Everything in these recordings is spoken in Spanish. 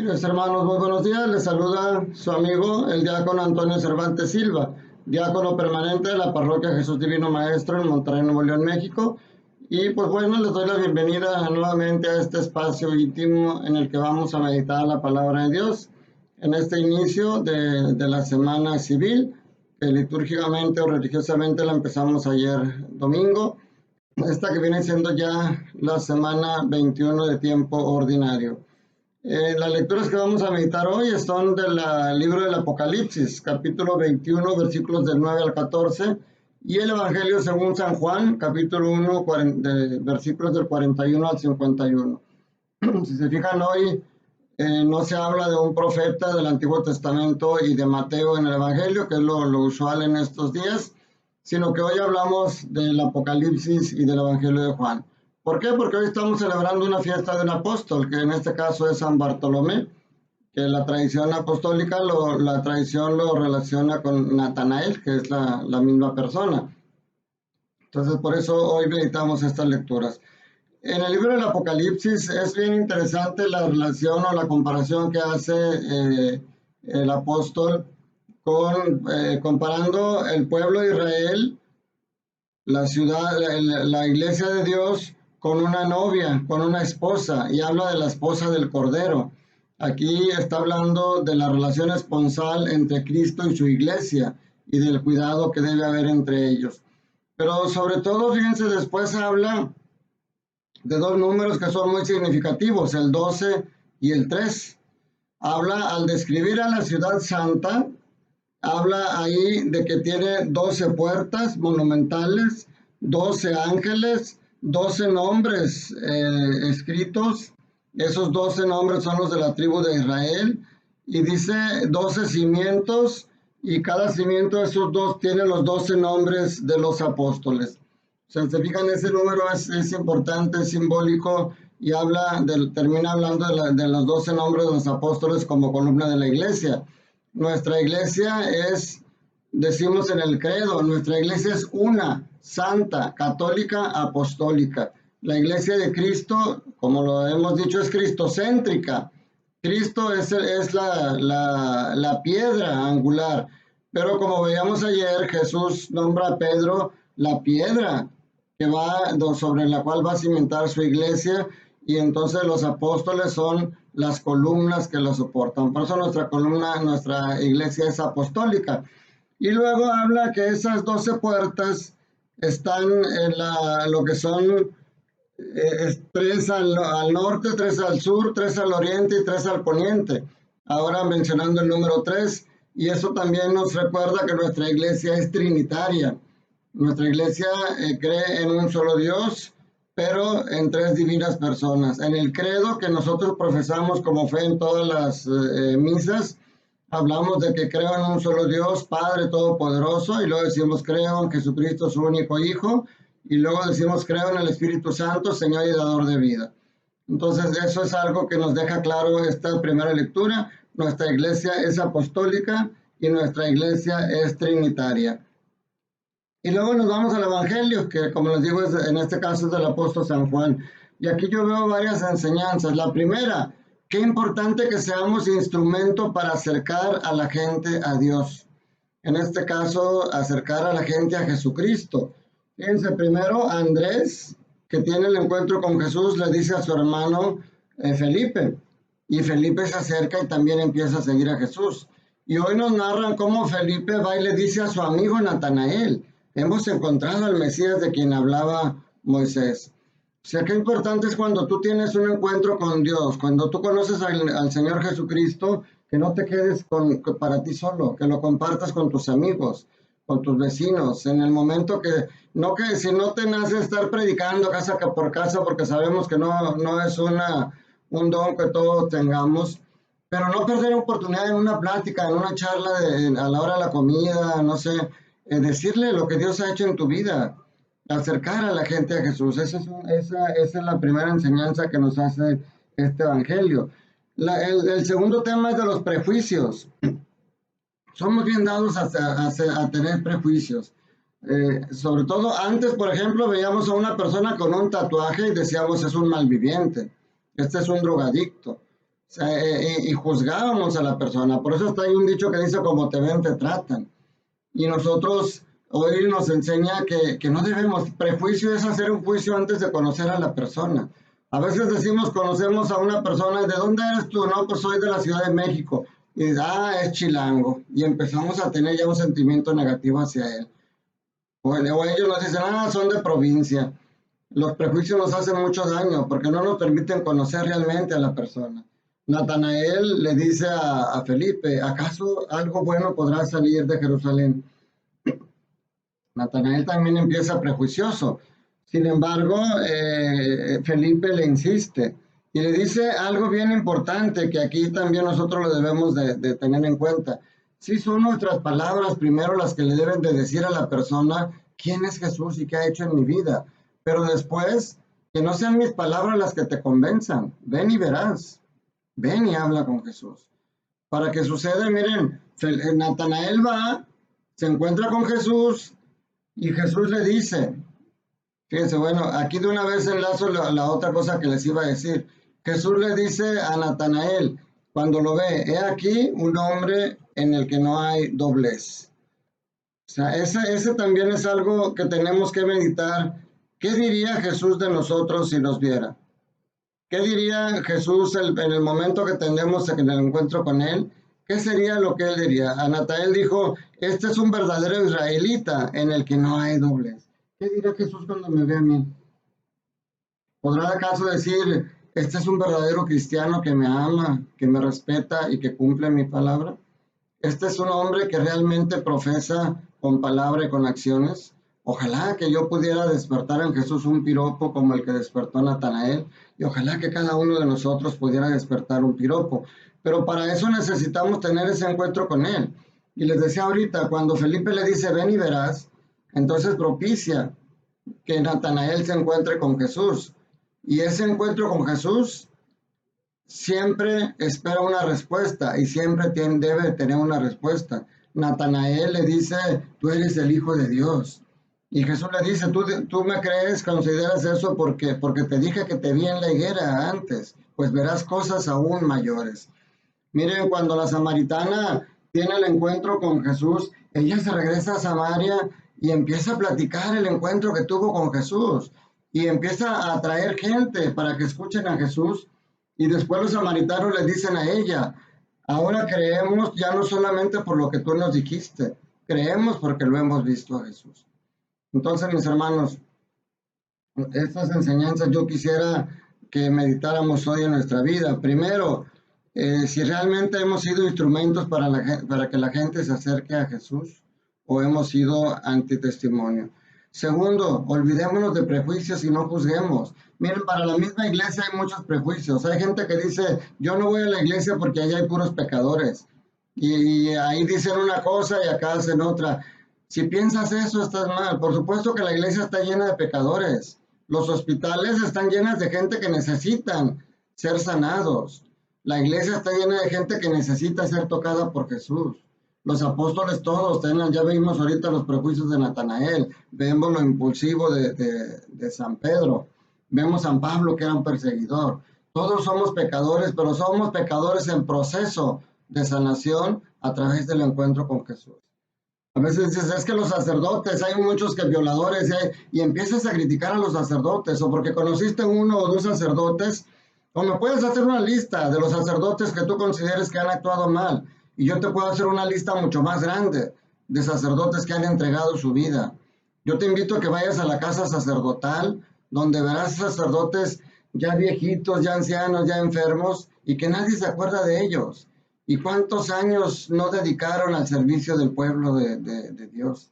Queridos hermanos, muy buenos días. Les saluda su amigo, el diácono Antonio Cervantes Silva, diácono permanente de la parroquia Jesús Divino Maestro en Monterrey, Nuevo León, México. Y pues bueno, les doy la bienvenida nuevamente a este espacio íntimo en el que vamos a meditar la palabra de Dios en este inicio de la semana civil, que litúrgicamente o religiosamente la empezamos ayer domingo, esta que viene siendo ya la semana 21 de tiempo ordinario. Las lecturas que vamos a meditar hoy son del libro del Apocalipsis, capítulo 21, versículos del 9 al 14, y el Evangelio según San Juan, capítulo 1, versículos del 41 al 51. Si se fijan hoy, no se habla de un profeta del Antiguo Testamento y de Mateo en el Evangelio, que es lo usual en estos días, sino que hoy hablamos del Apocalipsis y del Evangelio de Juan. ¿Por qué? Porque hoy estamos celebrando una fiesta de un apóstol, que en este caso es San Bartolomé, que la tradición apostólica, la tradición lo relaciona con Natanael, que es la misma persona. Entonces, por eso hoy meditamos estas lecturas. En el libro del Apocalipsis es bien interesante la relación o la comparación que hace el apóstol comparando el pueblo de Israel, la ciudad, la iglesia de Dios, con una novia, con una esposa, y habla de la esposa del Cordero. Aquí está hablando de la relación esponsal entre Cristo y su iglesia y del cuidado que debe haber entre ellos. Pero sobre todo, fíjense, después habla de dos números que son muy significativos, el 12 y el 3. Habla, al describir a la ciudad santa, habla ahí de que tiene 12 puertas monumentales, 12 ángeles, 12 nombres escritos. Esos 12 nombres son los de la tribu de Israel. Y dice 12 cimientos, y cada cimiento de esos dos tiene los 12 nombres de los apóstoles. O sea, se fijan, ese número es importante, es simbólico, y termina hablando de los 12 nombres de los apóstoles como columna de la iglesia. Nuestra iglesia decimos en el credo, nuestra iglesia es una, santa, católica, apostólica. La iglesia de Cristo, como lo hemos dicho, es cristocéntrica. Cristo es la piedra angular. Pero como veíamos ayer, Jesús nombra a Pedro la piedra sobre la cual va a cimentar su iglesia, y entonces los apóstoles son las columnas que lo soportan. Por eso nuestra iglesia es apostólica. Y luego habla que esas 12 puertas están en lo que son 3 al norte, 3 al sur, 3 al oriente y 3 al poniente. Ahora mencionando el número 3, y eso también nos recuerda que nuestra iglesia es trinitaria. Nuestra iglesia cree en un solo Dios, pero en 3 divinas personas. En el credo que nosotros profesamos como fe en todas las misas, hablamos de que creo en un solo Dios, Padre Todopoderoso, y luego decimos creo en Jesucristo, su único Hijo, y luego decimos creo en el Espíritu Santo, Señor y Dador de vida. Entonces eso es algo que nos deja claro esta primera lectura. Nuestra iglesia es apostólica y nuestra iglesia es trinitaria. Y luego nos vamos al Evangelio, que como les digo, en este caso es del apóstol San Juan. Y aquí yo veo varias enseñanzas. La primera, qué importante que seamos instrumento para acercar a la gente a Dios. En este caso, acercar a la gente a Jesucristo. Fíjense, primero Andrés, que tiene el encuentro con Jesús, le dice a su hermano Felipe. Y Felipe se acerca y también empieza a seguir a Jesús. Y hoy nos narran cómo Felipe va y le dice a su amigo Natanael: hemos encontrado al Mesías de quien hablaba Moisés. O sea, qué importante es cuando tú tienes un encuentro con Dios, cuando tú conoces al Señor Jesucristo, que no te quedes para ti solo, que lo compartas con tus amigos, con tus vecinos, en el momento que si no te nace estar predicando casa por casa, porque sabemos que no es un don que todos tengamos, pero no perder oportunidad en una plática, en una charla a la hora de la comida, no sé, decirle lo que Dios ha hecho en tu vida, acercar a la gente a Jesús. Esa es la primera enseñanza que nos hace este Evangelio. El segundo tema es de los prejuicios. Somos bien dados a tener prejuicios. Sobre todo antes, por ejemplo, veíamos a una persona con un tatuaje y decíamos es un malviviente, este es un drogadicto. Y juzgábamos a la persona. Por eso está ahí un dicho que dice, como te ven, te tratan. Y nosotros hoy nos enseña que no debemos, prejuicio es hacer un juicio antes de conocer a la persona. A veces decimos, conocemos a una persona, ¿de dónde eres tú? No, pues soy de la Ciudad de México. Y es chilango. Y empezamos a tener ya un sentimiento negativo hacia él. O ellos nos dicen, son de provincia. Los prejuicios nos hacen mucho daño porque no nos permiten conocer realmente a la persona. Natanael le dice a Felipe, ¿acaso algo bueno podrá salir de Jerusalén? Natanael también empieza prejuicioso. Sin embargo, Felipe le insiste y le dice algo bien importante que aquí también nosotros lo debemos de tener en cuenta. Sí, son nuestras palabras primero las que le deben de decir a la persona quién es Jesús y qué ha hecho en mi vida. Pero después, que no sean mis palabras las que te convenzan. Ven y verás. Ven y habla con Jesús. Para que suceda, miren, Natanael va, se encuentra con Jesús y Jesús le dice, fíjense, bueno, aquí de una vez enlazo la otra cosa que les iba a decir. Jesús le dice a Natanael, cuando lo ve, he aquí un hombre en el que no hay doblez. O sea, ese también es algo que tenemos que meditar. ¿Qué diría Jesús de nosotros si nos viera? ¿Qué diría Jesús en el momento que tenemos en el encuentro con él? ¿Qué sería lo que él diría? A Natanael dijo, este es un verdadero israelita en el que no hay doblez. ¿Qué dirá Jesús cuando me ve a mí? ¿Podrá acaso decir, este es un verdadero cristiano que me ama, que me respeta y que cumple mi palabra? Este es un hombre que realmente profesa con palabra y con acciones. Ojalá que yo pudiera despertar en Jesús un piropo como el que despertó Natanael, y ojalá que cada uno de nosotros pudiera despertar un piropo. Pero para eso necesitamos tener ese encuentro con él. Y les decía ahorita, cuando Felipe le dice, ven y verás, entonces propicia que Natanael se encuentre con Jesús. Y ese encuentro con Jesús siempre espera una respuesta y siempre debe tener una respuesta. Natanael le dice, tú eres el Hijo de Dios. Y Jesús le dice, tú me crees, consideras eso porque te dije que te vi en la higuera antes, pues verás cosas aún mayores. Miren, cuando la samaritana tiene el encuentro con Jesús, ella se regresa a Samaria y empieza a platicar el encuentro que tuvo con Jesús y empieza a atraer gente para que escuchen a Jesús. Y después los samaritanos le dicen a ella, ahora creemos ya no solamente por lo que tú nos dijiste, creemos porque lo hemos visto a Jesús. Entonces, mis hermanos, estas enseñanzas yo quisiera que meditáramos hoy en nuestra vida. Primero, si realmente hemos sido instrumentos para que la gente se acerque a Jesús o hemos sido antitestimonio. Segundo, olvidémonos de prejuicios y no juzguemos. Miren, para la misma iglesia hay muchos prejuicios. Hay gente que dice, yo no voy a la iglesia porque allá hay puros pecadores. Y ahí dicen una cosa y acá hacen otra. Si piensas eso, estás mal. Por supuesto que la iglesia está llena de pecadores. Los hospitales están llenas de gente que necesitan ser sanados. La iglesia está llena de gente que necesita ser tocada por Jesús. Los apóstoles todos, ya vimos ahorita los prejuicios de Natanael, vemos lo impulsivo de San Pedro, vemos a San Pablo que era un perseguidor. Todos somos pecadores, pero somos pecadores en proceso de sanación a través del encuentro con Jesús. A veces dices, es que los sacerdotes, hay muchos que violadores, y empiezas a criticar a los sacerdotes, o porque conociste uno o dos sacerdotes, o me puedes hacer una lista de los sacerdotes que tú consideres que han actuado mal, y yo te puedo hacer una lista mucho más grande de sacerdotes que han entregado su vida. Yo te invito a que vayas a la casa sacerdotal, donde verás sacerdotes ya viejitos, ya ancianos, ya enfermos, y que nadie se acuerda de ellos. ¿Y cuántos años no dedicaron al servicio del pueblo de Dios?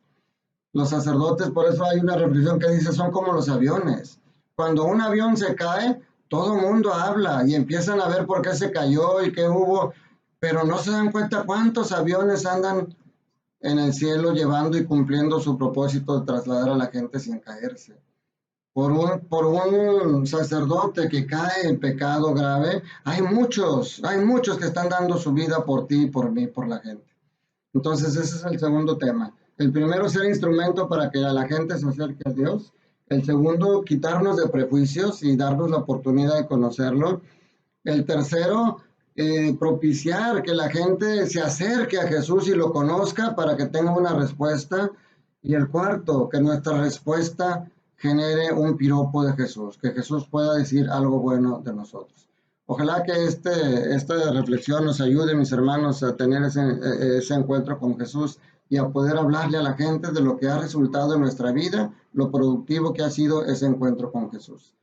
Los sacerdotes, por eso hay una reflexión que dice, son como los aviones. Cuando un avión se cae, todo el mundo habla y empiezan a ver por qué se cayó y qué hubo, pero no se dan cuenta cuántos aviones andan en el cielo llevando y cumpliendo su propósito de trasladar a la gente sin caerse. Por un sacerdote que cae en pecado grave, hay muchos que están dando su vida por ti, por mí, por la gente. Entonces ese es el segundo tema. El primero, ser instrumento para que la gente se acerque a Dios. El segundo, quitarnos de prejuicios y darnos la oportunidad de conocerlo. El tercero, propiciar que la gente se acerque a Jesús y lo conozca para que tenga una respuesta. Y el cuarto, que nuestra respuesta genere un piropo de Jesús, que Jesús pueda decir algo bueno de nosotros. Ojalá que esta reflexión nos ayude, mis hermanos, a tener ese encuentro con Jesús y a poder hablarle a la gente de lo que ha resultado en nuestra vida, lo productivo que ha sido ese encuentro con Jesús.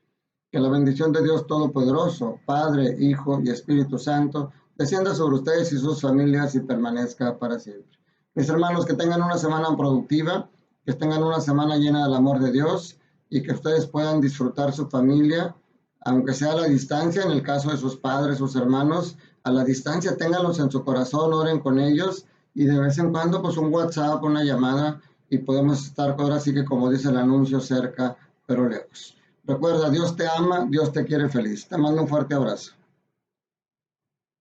Que la bendición de Dios Todopoderoso, Padre, Hijo y Espíritu Santo, descienda sobre ustedes y sus familias y permanezca para siempre. Mis hermanos, que tengan una semana productiva, que tengan una semana llena del amor de Dios y que ustedes puedan disfrutar su familia, aunque sea a la distancia, en el caso de sus padres, sus hermanos, a la distancia, ténganlos en su corazón, oren con ellos y de vez en cuando, pues un WhatsApp, una llamada y podemos estar ahora sí que como dice el anuncio, cerca, pero lejos. Recuerda, Dios te ama, Dios te quiere feliz. Te mando un fuerte abrazo.